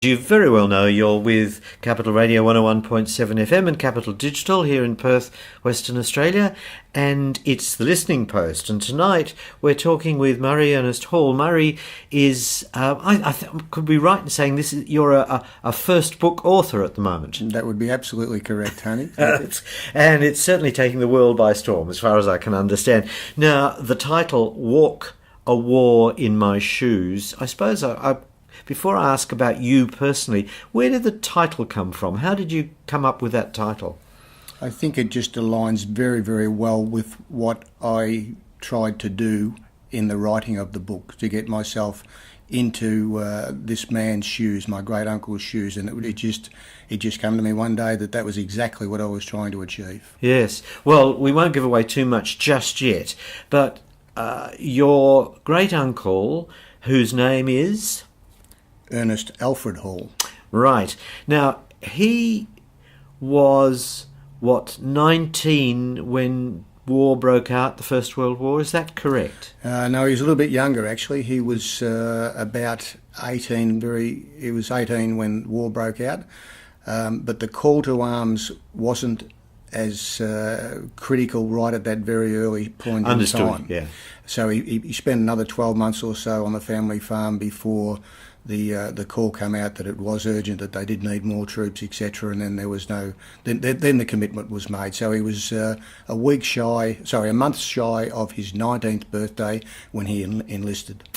You very well know you're with Capital Radio 101.7 FM and Capital Digital here in Perth, Western Australia, and it's the Listening Post. And tonight we're talking with Murray Ernest Hall. Murray is, could be right in saying you're a first book author at the moment. That would be absolutely correct, Tony. And it's certainly taking the world by storm, as far as I can understand. Now, the title, Walk a War in My Shoes, I suppose before I ask about you personally, where did the title come from? How did you come up with that title? I think it just aligns very, very well with what I tried to do in the writing of the book, to get myself into this man's shoes, my great uncle's shoes, and it just came to me one day that was exactly what I was trying to achieve. Yes. Well, we won't give away too much just yet, but your great uncle, whose name is Ernest Alfred Hall. Right. Now, he was, 19 when war broke out, the First World War, is that correct? No, he was a little bit younger, actually. He was about 18, he was 18 when war broke out, but the call to arms wasn't as critical right at that very early point in time. Yeah. So he spent another 12 months or so on the family farm before the call came out that it was urgent, that they did need more troops, etc. And then there was then the commitment was made. So he was a month shy of his 19th birthday when he enlisted.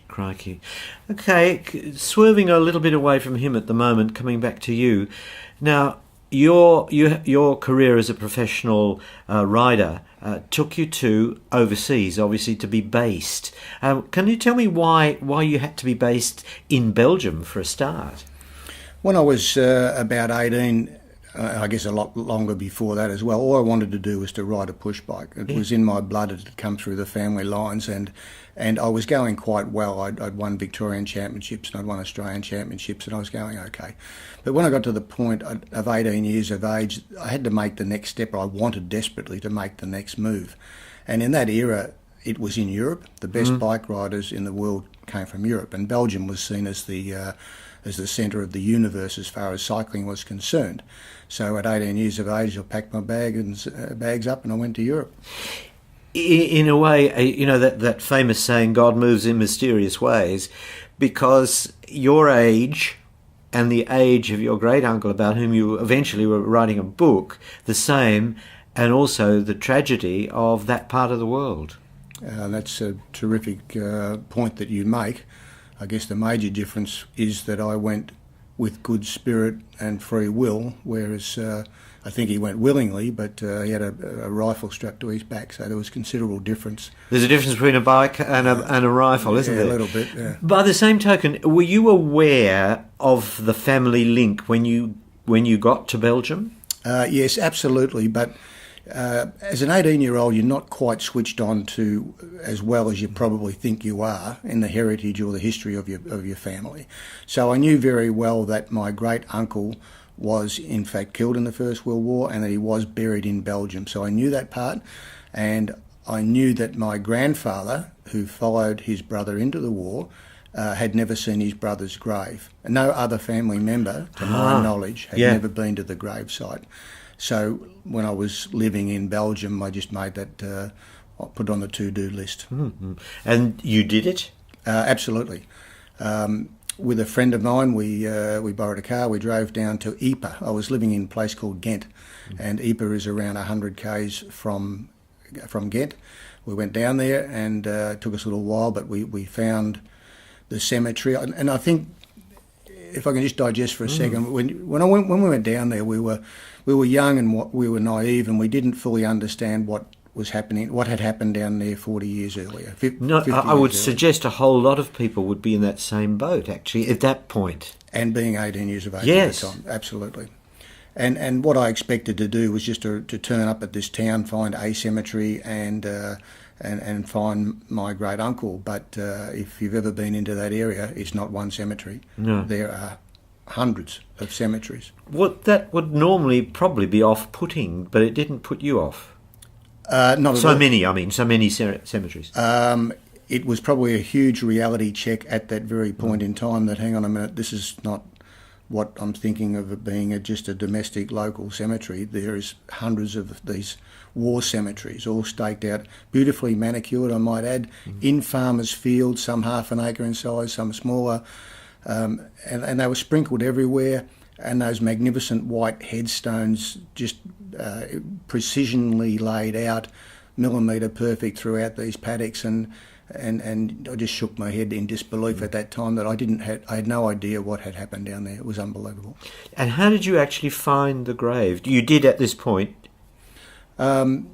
Crikey. Okay, swerving a little bit away from him at the moment, coming back to you. Now, your career as a professional rider took you to overseas, obviously, to be based. Can you tell me why you had to be based in Belgium for a start? When I was about 18, I guess a lot longer before that as well, all I wanted to do was to ride a push bike. It was in my blood. It had come through the family lines, and I was going quite well. I'd won Victorian championships and I'd won Australian championships, and I was going okay. But when I got to the point of 18 years of age, I had to make the next step. I wanted desperately to make the next move. And in that era, it was in Europe. The best bike riders in the world came from Europe, and Belgium was seen as the centre of the universe as far as cycling was concerned. So at 18 years of age, I packed my bags up and I went to Europe. In a way, that famous saying, God moves in mysterious ways, because your age and the age of your great uncle, about whom you eventually were writing a book, the same, and also the tragedy of that part of the world. That's a terrific point that you make. I guess the major difference is that I went with good spirit and free will, whereas I think he went willingly, but he had a rifle strapped to his back, so there was considerable difference. There's a difference between a bike and a rifle, isn't there? Yeah, a little bit, yeah. By the same token, were you aware of the family link when you got to Belgium? Yes, absolutely, but as an 18-year-old, you're not quite switched on to as well as you probably think you are in the heritage or the history of your family. So I knew very well that my great uncle was in fact killed in the First World War and that he was buried in Belgium. So I knew that part, and I knew that my grandfather, who followed his brother into the war, had never seen his brother's grave. No other family member, to my knowledge, had never been to the gravesite. So when I was living in Belgium, I just made that, I put it on the to-do list. Mm-hmm. And you did it? Absolutely. With a friend of mine, we borrowed a car, we drove down to Ypres. I was living in a place called Ghent, and Ypres is around 100 k's from Ghent. We went down there, and it took us a little while, but we found the cemetery. And I think, if I can just digest for a second, when we went down there, we were young and we were naive, and we didn't fully understand what was happening, what had happened down there 40 years earlier. I would suggest a whole lot of people would be in that same boat, actually, at that point. And being 18 years of age yes. at the time, absolutely. And what I expected to do was just to turn up at this town, find a cemetery, and find my great uncle. But if you've ever been into that area, it's not one cemetery. No. There are hundreds of cemeteries. Well, that would normally probably be off-putting, but it didn't put you off. Not so many cemeteries. It was probably a huge reality check at that very point in time that, hang on a minute, this is not what I'm thinking of it being just a domestic local cemetery. There is hundreds of these war cemeteries, all staked out, beautifully manicured, I might add, in farmers' fields, some half an acre in size, some smaller, and they were sprinkled everywhere. And those magnificent white headstones just precisionally laid out, millimetre perfect throughout these paddocks, and I just shook my head in disbelief at that time that I had no idea what had happened down there. It was unbelievable. And how did you actually find the grave? You did at this point. You're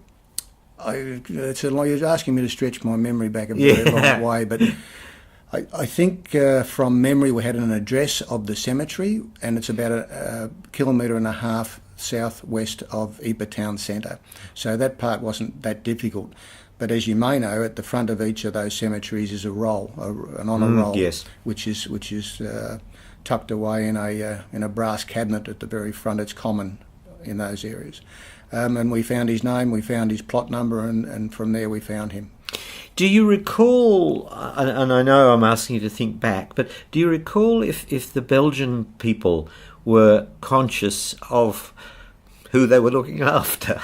asking me to stretch my memory back a very long way, but I think from memory we had an address of the cemetery, and it's about a kilometre and a half southwest of Ypres town centre. So that part wasn't that difficult. But as you may know, at the front of each of those cemeteries is a roll, an honour roll, yes, which is tucked away in a brass cabinet at the very front. It's common in those areas. And we found his name, we found his plot number, and from there we found him. Do you recall, and I know I'm asking you to think back, but do you recall if the Belgian people were conscious of who they were looking after?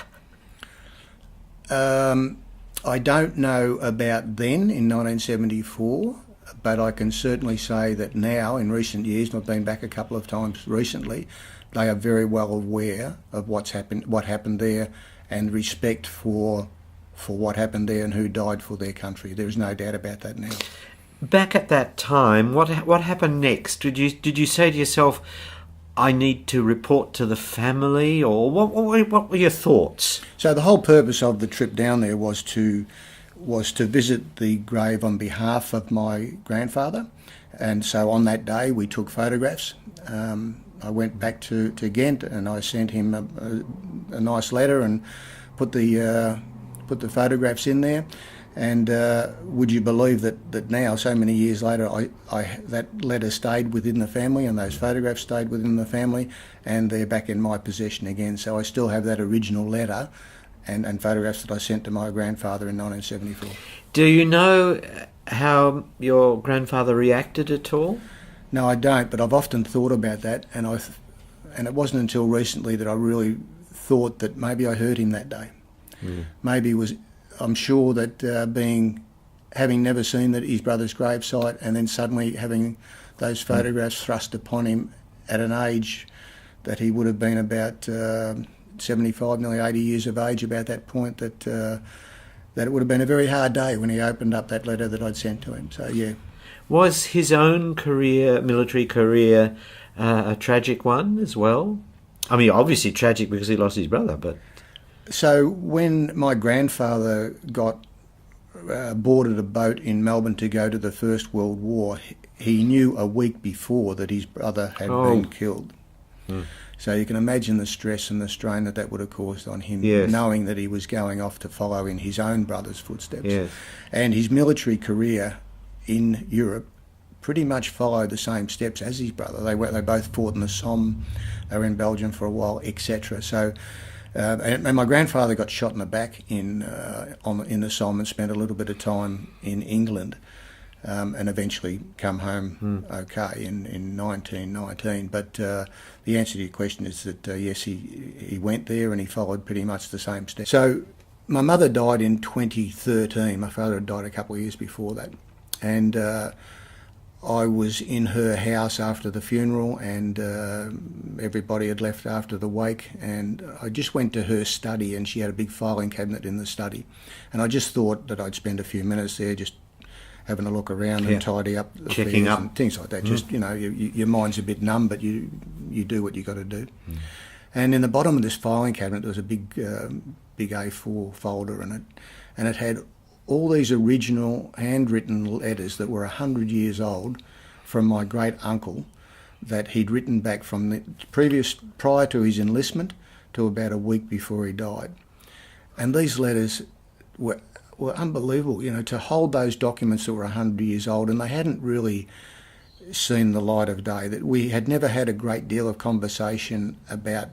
I don't know about then in 1974, but I can certainly say that now in recent years, and I've been back a couple of times recently, they are very well aware of what happened there, and respect for what happened there and who died for their country. There is no doubt about that now. Back at that time, what happened next? Did you say to yourself, I need to report to the family, or what were your thoughts? So the whole purpose of the trip down there was to visit the grave on behalf of my grandfather, and so on that day we took photographs. I went back to Ghent and I sent him a nice letter and put the photographs in there. And would you believe that now, so many years later, that letter stayed within the family and those photographs stayed within the family, and they're back in my possession again. So I still have that original letter and photographs that I sent to my grandfather in 1974. Do you know how your grandfather reacted at all? No, I don't, but I've often thought about that, and it wasn't until recently that I really thought that maybe I hurt him that day. Maybe I'm sure that having never seen his brother's gravesite, and then suddenly having those photographs thrust upon him at an age that he would have been about 75, nearly 80 years of age about that point, that it would have been a very hard day when he opened up that letter that I'd sent to him. So, yeah. Was his own military career, a tragic one as well? I mean, obviously tragic because he lost his brother, but... So when my grandfather boarded a boat in Melbourne to go to the First World War, he knew a week before that his brother had been killed. So you can imagine the stress and the strain that would have caused on him, knowing that he was going off to follow in his own brother's footsteps. Yes. And his military career in Europe pretty much followed the same steps as his brother. They both fought in the Somme, they were in Belgium for a while, etc. So, and my grandfather got shot in the back in the Somme and spent a little bit of time in England, and eventually come home okay in 1919. But the answer to your question is that yes, he went there and he followed pretty much the same steps. So my mother died in 2013. My father had died a couple of years before that. And I was in her house after the funeral, and everybody had left after the wake, and I just went to her study, and she had a big filing cabinet in the study, and I just thought that I'd spend a few minutes there just having a look around and tidy up the checking up and things like that. Just, your mind's a bit numb, but you do what you got to do. And in the bottom of this filing cabinet there was a big A4 folder in it, and it had all these original handwritten letters that were 100 years old from my great uncle that he'd written back from the prior to his enlistment to about a week before he died. And these letters were unbelievable, to hold those documents that were 100 years old, and they hadn't really seen the light of day. That we had never had a great deal of conversation about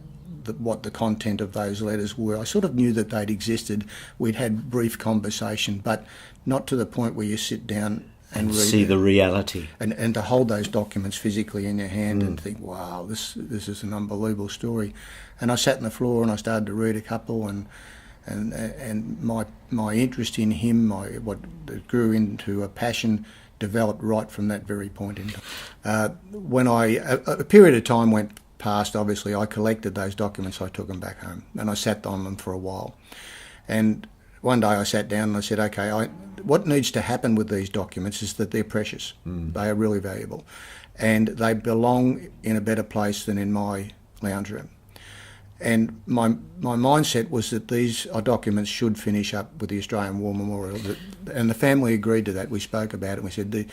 what the content of those letters were. I sort of knew that they'd existed. We'd had brief conversation, but not to the point where you sit down and read see it. the reality. And to hold those documents physically in your hand and think, wow, this is an unbelievable story. And I sat on the floor and I started to read a couple, and my interest in him, what grew into a passion, developed right from that very point in time. When a period of time went past, obviously, I collected those documents, I took them back home, and I sat on them for a while. And one day I sat down and I said, okay, what needs to happen with these documents is that they're precious. They are really valuable. And they belong in a better place than in my lounge room. And my mindset was that these documents should finish up with the Australian War Memorial. And the family agreed to that. We spoke about it and we said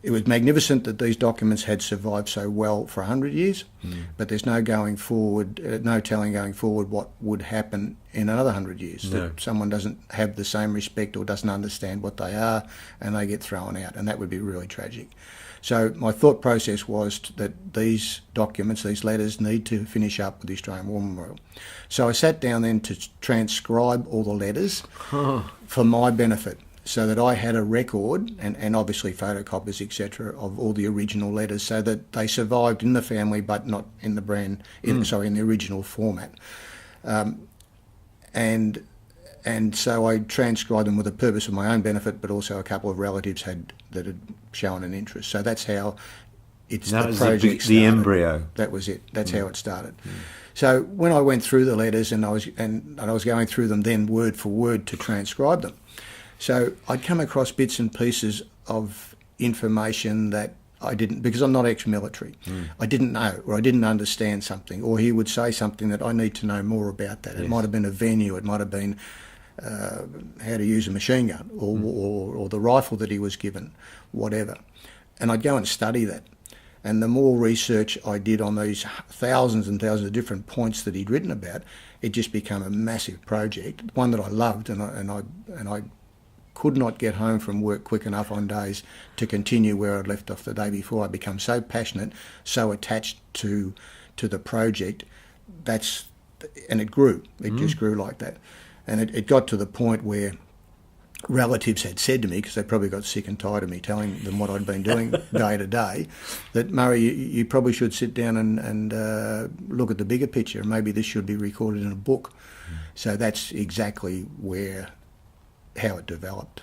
it was magnificent that these documents had survived so well for 100 years, but there's no telling going forward what would happen in another 100 years. No. That someone doesn't have the same respect or doesn't understand what they are and they get thrown out, and that would be really tragic. So my thought process was that these documents, these letters, need to finish up with the Australian War Memorial. So I sat down then to transcribe all the letters for my benefit, so that I had a record and obviously photocopies, etc., of all the original letters, so that they survived in the family but not in the in the original format. And so I transcribed them with a purpose of my own benefit, but also a couple of relatives that had shown an interest. So that's how the project started. The embryo. That was it. That's how it started. So when I went through the letters and I was going through them then word for word to transcribe them, so I'd come across bits and pieces of information that I didn't, because I'm not ex-military. I didn't know, or I didn't understand something, or he would say something that I need to know more about that. It might have been a venue, it might have been how to use a machine gun, or the rifle that he was given, whatever. And I'd go and study that. And the more research I did on these thousands and thousands of different points that he'd written about, it just became a massive project, one that I loved, and I could not get home from work quick enough on days to continue where I'd left off the day before. I'd become so passionate, so attached to the project, and it grew. It just grew like that. And it got to the point where relatives had said to me, because they probably got sick and tired of me telling them what I'd been doing day to day, that, Murray, you probably should sit down and look at the bigger picture. Maybe this should be recorded in a book. So that's exactly how it developed.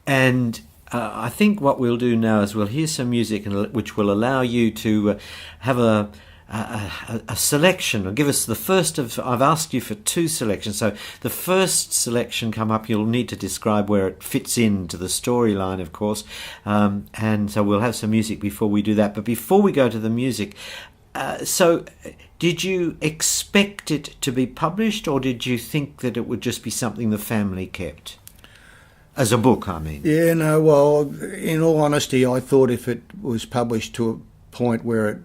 And I think what we'll do now is we'll hear some music which will allow you to have a selection, or give us the first of. I've asked you for two selections, so the first selection come up, you'll need to describe where it fits into the storyline, of course, and so we'll have some music before we do that. But before we go to the music, so did you expect it to be published, or did you think that it would just be something the family kept? As a book, I mean. Yeah, no, well, in all honesty, I thought if it was published to a point where it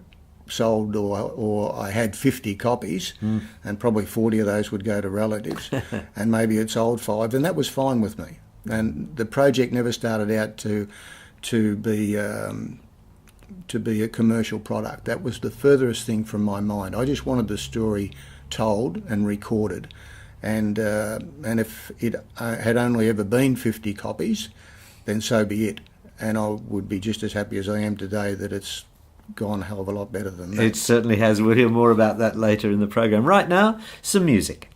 sold, or I had 50 copies, and probably 40 of those would go to relatives, and maybe it sold 5, and that was fine with me. And the project never started out to be a commercial product. That was the furthest thing from my mind. I just wanted the story told and recorded. And if it had only ever been 50 copies, then so be it. And I would be just as happy as I am today that it's gone a hell of a lot better than that. It certainly has. We'll hear more about that later in the program. Right now, some music.